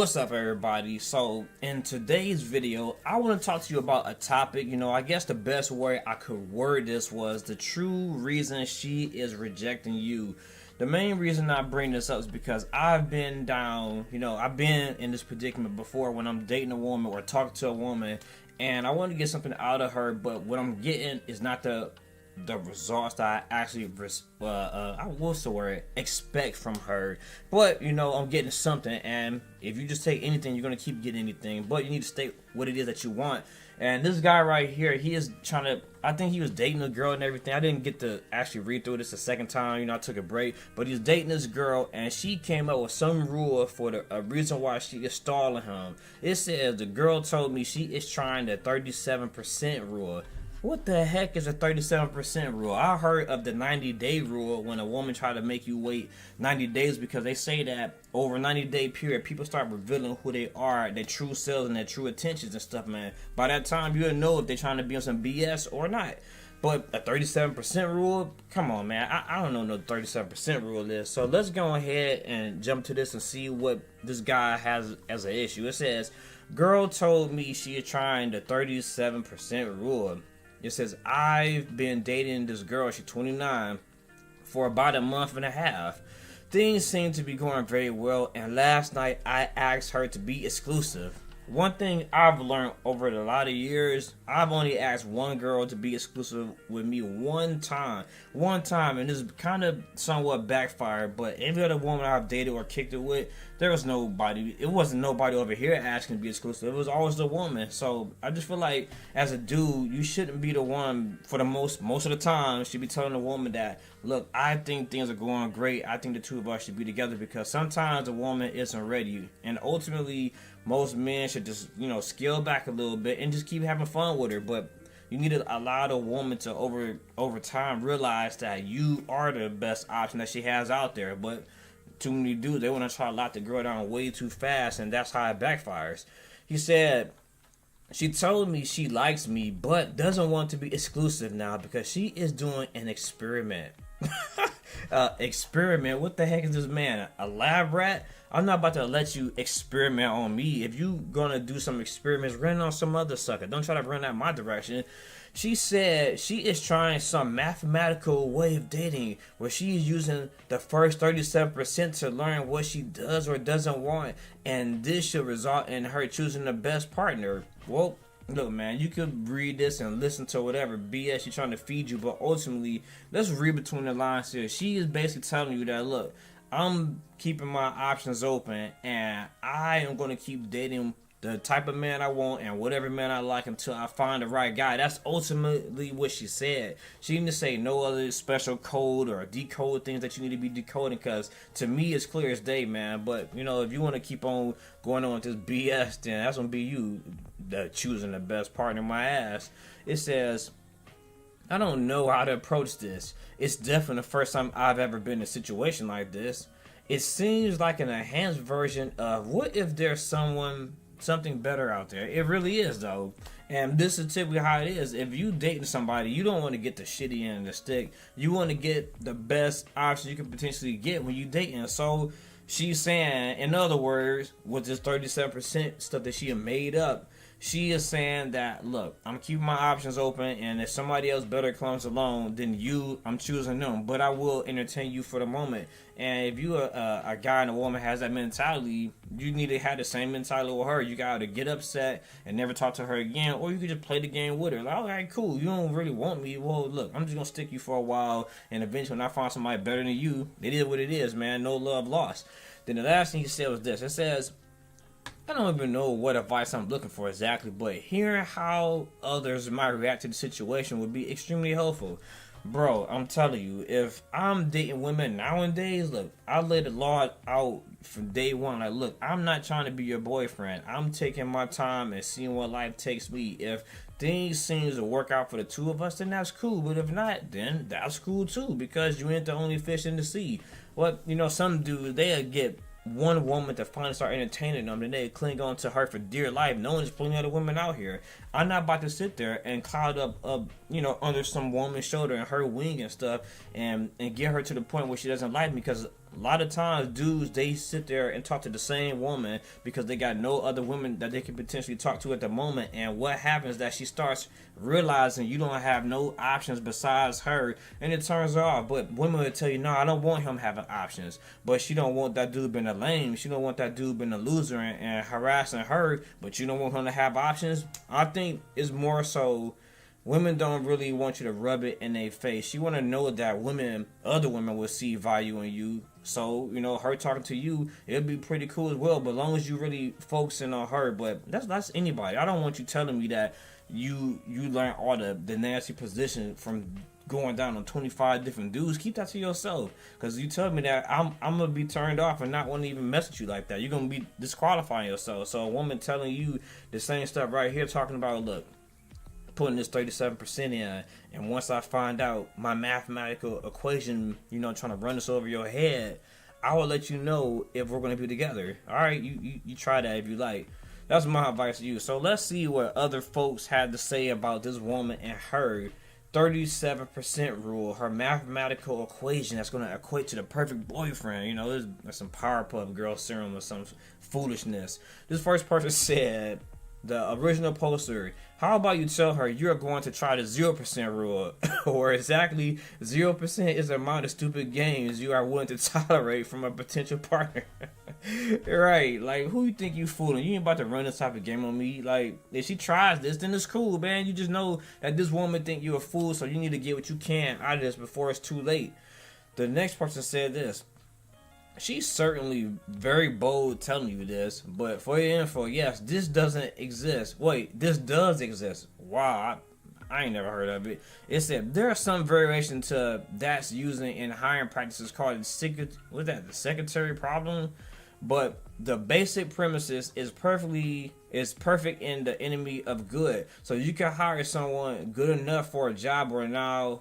What's up, everybody? So in today's video I want to talk to you about a topic. I guess the best way I could word this was the true reason she is rejecting you. The main reason I bring this up is because I've been down, I've been in this predicament before when I'm dating a woman or talking to a woman and I want to get something out of her, but what I'm getting is not the results that I actually expect from her. But I'm getting something, and if you just take anything, you're gonna keep getting anything. But you need to state what it is that you want. And this guy right here, he is trying to, I think he was dating a girl and everything. I didn't get to actually read through this the second time, I took a break. But he's dating this girl, and she came up with some rule for a reason why she is stalling him. It says the girl told me she is trying the 37% rule. What the heck is a 37% rule? I heard of the 90-day rule when a woman tried to make you wait 90 days because they say that over a 90-day period, people start revealing who they are, their true selves and their true intentions and stuff, man. By that time, you'll know if they're trying to be on some BS or not. But a 37% rule? Come on, man. I don't know what the 37% rule is. So let's go ahead and jump to this and see what this guy has as an issue. It says, girl told me she is trying the 37% rule. It says, I've been dating this girl, she's 29, for about a month and a half. Things seem to be going very well, and last night I asked her to be exclusive. One thing I've learned over a lot of years, I've only asked one girl to be exclusive with me one time, and this kind of somewhat backfired, but every other woman I've dated or kicked it with, there was nobody, it wasn't nobody over here asking to be exclusive, it was always the woman. So I just feel like, as a dude, you shouldn't be the one, for the most of the time, should be telling the woman that, look, I think things are going great, I think the two of us should be together, because sometimes a woman isn't ready, and ultimately, most men should just, scale back a little bit and just keep having fun with her. But you need to allow the woman to over time realize that you are the best option that she has out there. But too many dudes, they want to try to lock the girl down way too fast, and that's how it backfires. He said, she told me she likes me but doesn't want to be exclusive now because she is doing an experiment. Experiment? What the heck is this man? A lab rat? I'm not about to let you experiment on me. If you gonna do some experiments, run on some other sucker. Don't try to run out my direction. She said she is trying some mathematical way of dating where she is using the first 37% to learn what she does or doesn't want, and this should result in her choosing the best partner. Well, look, man, you could read this and listen to whatever BS she's trying to feed you, but ultimately, let's read between the lines here. She is basically telling you that, look, I'm keeping my options open, and I am going to keep dating the type of man I want and whatever man I like until I find the right guy. That's ultimately what she said. She didn't say no other special code or decode things that you need to be decoding, because to me it's clear as day, man. But if you want to keep on going on with this BS, then that's gonna be you choosing the best partner. My ass. It says, I don't know how to approach this. It's definitely the first time I've ever been in a situation like this. It seems like an enhanced version of what if there's something better out there. It really is, though. And this is typically how it is. If you dating somebody, you don't want to get the shitty end of the stick. You want to get the best option you can potentially get when you dating. So she's saying, in other words, with this 37% stuff that she had made up, she is saying that, look, I'm keeping my options open, and if somebody else better comes along than you, I'm choosing them. But I will entertain you for the moment. And if you a guy and a woman has that mentality, you need to have the same mentality with her. You got to get upset and never talk to her again, or you could just play the game with her. Like, all right, cool. You don't really want me. Well, look, I'm just going to stick you for a while, and eventually when I find somebody better than you, it is what it is, man. No love lost. Then the last thing he said was this. It says, I don't even know what advice I'm looking for exactly, but hearing how others might react to the situation would be extremely helpful. Bro, I'm telling you, if I'm dating women nowadays, look, I lay the law out from day one. Like, look, I'm not trying to be your boyfriend. I'm taking my time and seeing what life takes me. If things seem to work out for the two of us, then that's cool. But if not, then that's cool too, because you ain't the only fish in the sea. What, some dudes, they'll get one woman to finally start entertaining them, and they cling on to her for dear life. No one's plenty other women out here. I'm not about to sit there and cloud up, under some woman's shoulder and her wing and stuff, and get her to the point where she doesn't like me, because A lot of times, dudes, they sit there and talk to the same woman because they got no other women that they can potentially talk to at the moment. And what happens is that she starts realizing you don't have no options besides her, and it turns her off. But women will tell you, no, I don't want him having options. But she don't want that dude being a lame. She don't want that dude being a loser and harassing her. But you don't want him to have options. I think it's more so women don't really want you to rub it in their face. You want to know that other women will see value in you. So, her talking to you, it'll be pretty cool as well. But as long as you really focusing on her. But that's anybody. I don't want you telling me that you learn all the nasty position from going down on 25 different dudes. Keep that to yourself. Because you tell me that, I'm going to be turned off and not want to even mess with you like that. You're going to be disqualifying yourself. So a woman telling you the same stuff right here, talking about, look, putting this 37% in, and once I find out my mathematical equation, trying to run this over your head, I will let you know if we're going to be together. All right, you try that if you like. That's my advice to you. So let's see what other folks had to say about this woman and her 37% rule, her mathematical equation that's going to equate to the perfect boyfriend. There's some Powerpuff Girl serum or some foolishness. This first person said, the original poster, how about you tell her you're going to try the 0% rule, or exactly 0% is the amount of stupid games you are willing to tolerate from a potential partner. Right, like, who you think you fooling? You ain't about to run this type of game on me. Like, if she tries this, then it's cool, man. You just know that this woman think you're a fool, so you need to get what you can out of this before it's too late. The next person said this. She's certainly very bold telling you this, but for your info, yes, this doesn't exist. Wait, this does exist. Wow, I ain't never heard of it. It said there are some variation to that's using in hiring practices called the secretary problem, but the basic premises is perfect in the enemy of good. So you can hire someone good enough for a job for now,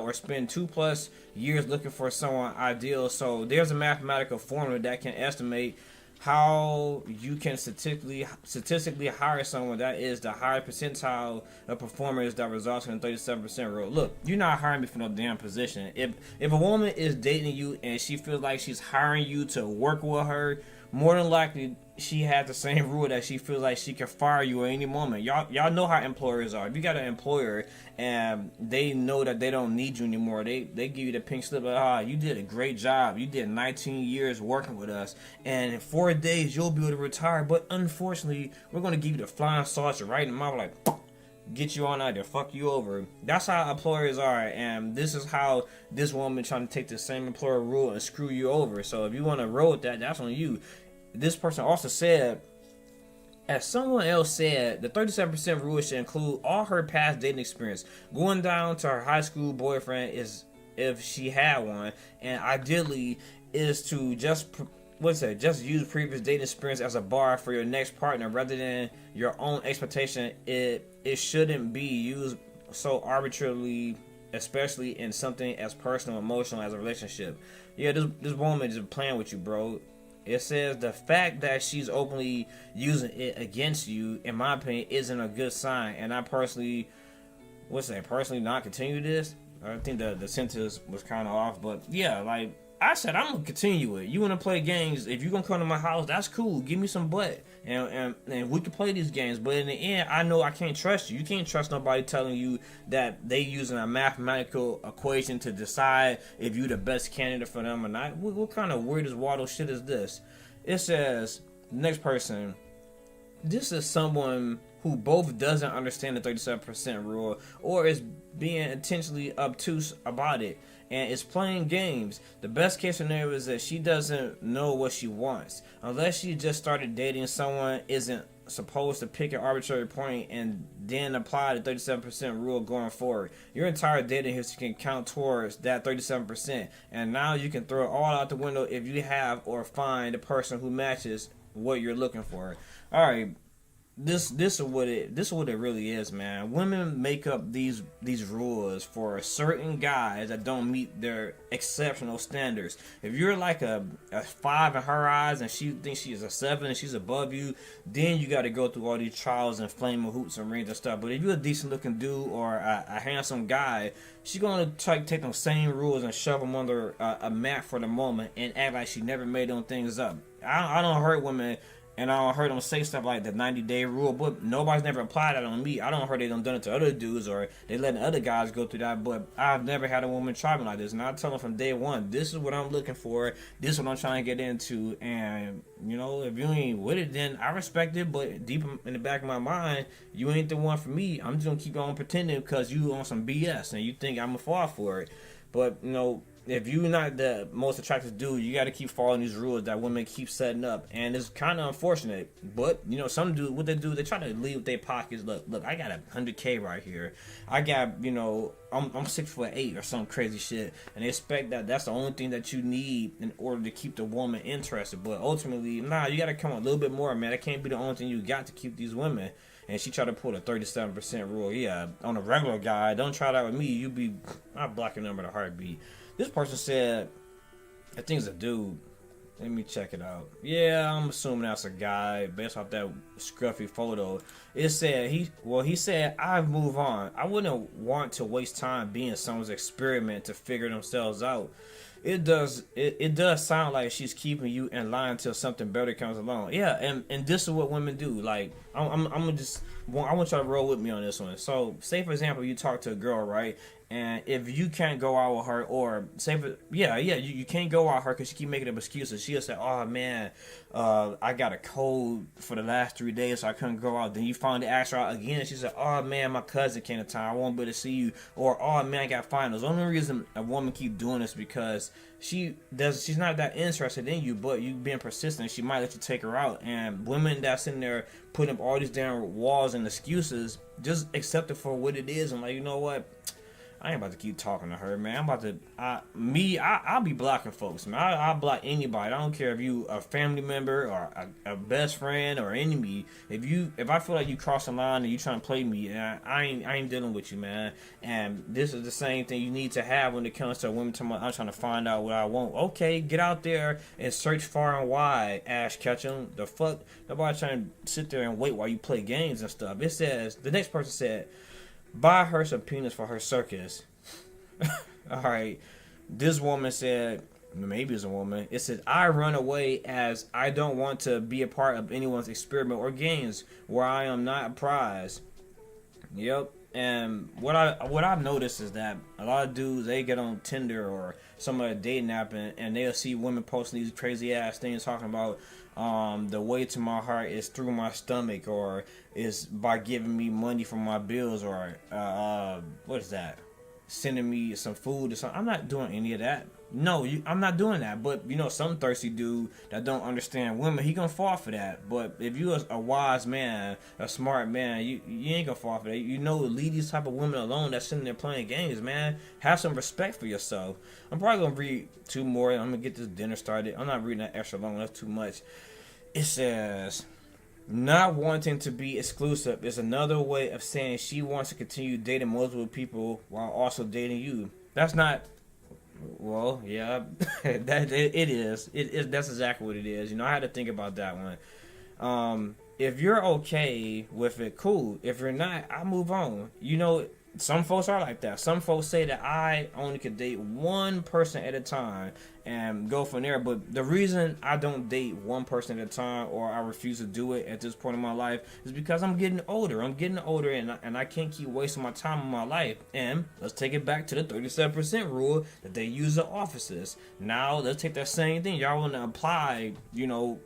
or spend 2+ years looking for someone ideal. So there's a mathematical formula that can estimate how you can statistically hire someone that is the higher percentile of performers that results in a 37% rule. Look, you're not hiring me for no damn position. If a woman is dating you and she feels like she's hiring you to work with her, more than likely she has the same rule that she feels like she can fire you at any moment. Y'all know how employers are. If you got an employer and they know that they don't need you anymore, they give you the pink slip of, you did a great job. You did 19 years working with us, and in 4 days you'll be able to retire. But unfortunately, we're gonna give you the flying saucer right in the mouth, like, get you on out there, fuck you over. That's how employers are, and this is how this woman trying to take the same employer rule and screw you over. So if you want to roll with that, that's on you. This person also said, as someone else said, the 37% rule should include all her past dating experience, going down to her high school boyfriend is if she had one, and ideally is to just use previous dating experience as a bar for your next partner rather than your own expectation. It shouldn't be used so arbitrarily, especially in something as personal, emotional as a relationship. Yeah, this woman is playing with you, bro. It says the fact that she's openly using it against you, in my opinion, isn't a good sign. And I personally not continue this. I think the sentence was kind of off, but yeah, like I said, I'm gonna continue it. You wanna play games? If you gonna come to my house, that's cool. Give me some butt, and we can play these games. But in the end, I know I can't trust you. You can't trust nobody telling you that they using a mathematical equation to decide if you the best candidate for them or not. What kind of weird as waddle shit is this? It says next person. This is someone who both doesn't understand the 37% rule or is being intentionally obtuse about it and is playing games. The best case scenario is that she doesn't know what she wants. Unless she just started dating someone, isn't supposed to pick an arbitrary point and then apply the 37% rule going forward. Your entire dating history can count towards that 37%, and now you can throw it all out the window if you have or find a person who matches what you're looking for. Alright, this is what it really is, man. Women make up these rules for certain guys that don't meet their exceptional standards. If you're like a 5 in her eyes and she thinks she's a 7 and she's above you, then you got to go through all these trials and flaming hoops and rings and stuff. But if you're a decent looking dude or a handsome guy, she's gonna try to take those same rules and shove them under a mat for the moment and act like she never made them things up. I don't hurt women. And I don't heard them say stuff like the 90-day rule, but nobody's never applied that on me. I don't heard they done it to other dudes or they letting other guys go through that, but I've never had a woman try me like this. And I tell them from day one, this is what I'm looking for. This is what I'm trying to get into. And, you know, if you ain't with it, then I respect it. But deep in the back of my mind, you ain't the one for me. I'm just going to keep on pretending because you on some BS and you think I'm going to fall for it. But, you know, if you're not the most attractive dude, you got to keep following these rules that women keep setting up, and it's kind of unfortunate. But you know, some dude, what they do, they try to leave with their pockets. Look, I got $100K right here. I got, you know, I'm 6'8" or some crazy shit, and they expect that that's the only thing that you need in order to keep the woman interested. But ultimately, nah, you got to come a little bit more, man. That can't be the only thing you got to keep these women. And she tried to pull the 37% rule. Yeah, on a regular guy, don't try that with me. I'll block your number in a heartbeat. This person said, I think it's a dude. Let me check it out. Yeah, I'm assuming that's a guy based off that scruffy photo. It said he said, I've moved on. I wouldn't want to waste time being someone's experiment to figure themselves out. It does sound like she's keeping you in line until something better comes along. Yeah, and this is what women do. Like I'm gonna I want y'all to roll with me on this one. So say for example, you talk to a girl, right? And if you can't go out with her, or say, you can't go out with her because she keep making up excuses. She'll say, "Oh man, I got a cold for the last 3 days, so I couldn't go out." Then you finally ask her out again. She said, "Oh man, my cousin came to town. I won't be able to see you." Or, "Oh man, I got finals." The only reason a woman keep doing this because she's not that interested in you, but you being persistent, she might let you take her out. And women that's in there putting up all these damn walls and excuses, just accept it for what it is and like, you know what? I ain't about to keep talking to her, man. I'll be blocking folks, man. I'll block anybody. I don't care if you a family member or a best friend or enemy. If I feel like you cross the line and you trying to play me, I ain't dealing with you, man. And this is the same thing you need to have when it comes to women. I'm trying to find out what I want. Okay, get out there and search far and wide, Ash Ketchum. The fuck? Nobody trying to sit there and wait while you play games and stuff. It says, the next person said, buy her some peanuts for her circus. Alright. This woman said, maybe it's a woman. It says, I run away as I don't want to be a part of anyone's experiment or games where I am not a prize. Yep. And what I've noticed is that a lot of dudes, they get on Tinder or some other dating app and they'll see women posting these crazy ass things talking about the way to my heart is through my stomach, or is by giving me money for my bills, or what is that? Sending me some food or something. I'm not doing any of that. No, I'm not doing that. But you know, some thirsty dude that don't understand women, he gonna fall for that. But if you a wise man, a smart man, you ain't gonna fall for that. You know, leave these type of women alone that's sitting there playing games, man. Have some respect for yourself. I'm probably gonna read 2 more. I'm gonna get this dinner started. I'm not reading that extra long. That's too much. It says, not wanting to be exclusive is another way of saying she wants to continue dating multiple people while also dating you. That's not, well, yeah, that it is. That's exactly what it is. You know, I had to think about that one. If you're okay with it, cool. If you're not, I move on. You know, some folks are like that. Some folks say that I only could date one person at a time and go from there. But the reason I don't date one person at a time, or I refuse to do it at this point in my life, is because I'm getting older. And I can't keep wasting my time in my life. And let's take it back to the 37% rule that they use in offices. Now let's take that same thing. Y'all want to apply, you know,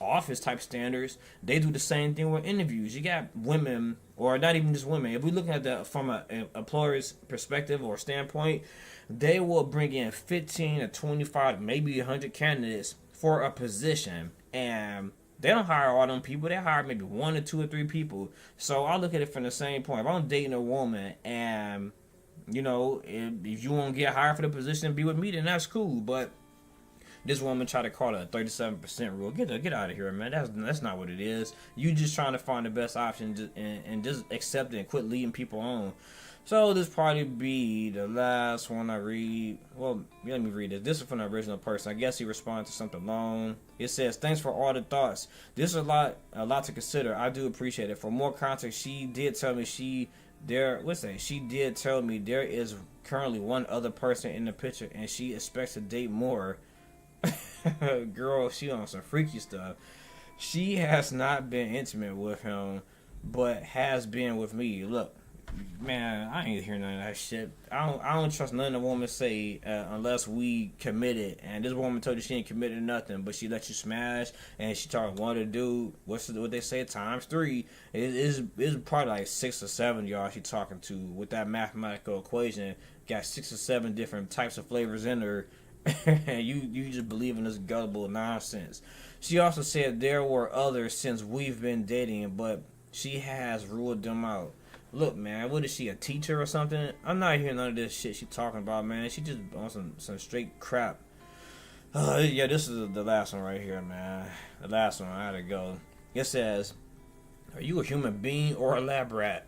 office type standards. They do the same thing with interviews. You got women, or not even just women. If we look at that from an employer's perspective or standpoint, they will bring in 15 to 25, maybe 100 candidates for a position, and they don't hire all them people. They hire maybe 1 or 2 or 3 people. So I look at it from the same point. If I'm dating a woman and, you know, if you want to get hired for the position and be with me, then that's cool. But This woman tried to call it a 37% rule. Get out of here, man. That's not what it is. You just trying to find the best option and just accept it and quit leading people on. So this probably be the last one I read. Well, let me read this. This is from the original person. I guess he responded to something long. It says, "Thanks for all the thoughts. This is a lot to consider. I do appreciate it. For more context, she did tell me she did tell me there is currently one other person in the picture, and she expects to date more." Girl, she on some freaky stuff. She has not been intimate with him, but has been with me. Look, man, I ain't hearing none of that shit. I don't trust none of the woman say unless we committed. And this woman told you she ain't committed to nothing, but she let you smash, and she told one to do what they say times 3. It's probably like 6 or 7 y'all she talking to with that mathematical equation. Got 6 or 7 different types of flavors in her, and you just believe in this gullible nonsense. She also said there were others since we've been dating, but she has ruled them out. Look, man, what is she, a teacher or something? I'm not hearing none of this shit she talking about, man. She just on some straight crap. Yeah, this is the last one right here, man. The last one, I gotta go. It says, "Are you a human being or a lab rat?"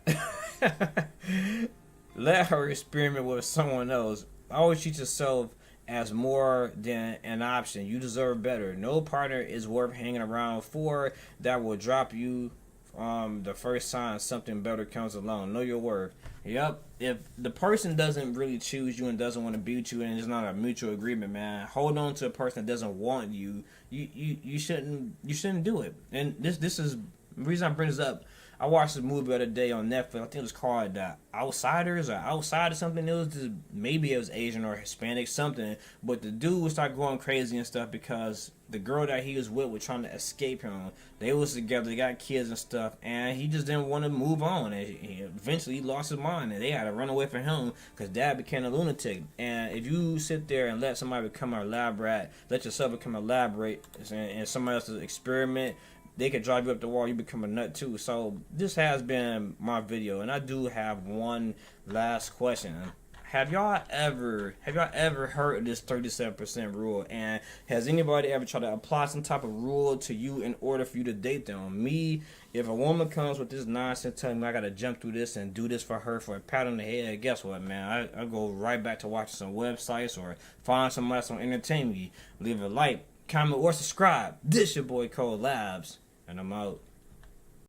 Let her experiment with someone else. Always treat yourself as more than an option. You deserve better. No partner is worth hanging around for that will drop you the first time something better comes along. Know your worth. Yep. If the person doesn't really choose you and doesn't want to be with you, and it's not a mutual agreement, man, hold on to a person that doesn't want you. You shouldn't do it. And this is the reason I bring this up. I watched this movie the other day on Netflix. I think it was called Outsiders or Outside or something. It was just, maybe it was Asian or Hispanic something. But the dude would start going crazy and stuff because the girl that he was with trying to escape him. They was together. They got kids and stuff, and he just didn't want to move on. And eventually he lost his mind, and they had to run away from him because dad became a lunatic. And if you sit there and let somebody become a lab rat, let yourself become a lab rat, and somebody else's experiment, they could drive you up the wall. You become a nut too. So this has been my video, and I do have one last question. Have y'all ever heard of this 37% rule? And has anybody ever tried to apply some type of rule to you in order for you to date them? Me, if a woman comes with this nonsense telling me I gotta jump through this and do this for her for a pat on the head, guess what, man? I go right back to watching some websites or find somebody else on entertain me. Leave a like, comment, or subscribe. This your boy Labz, and I'm out.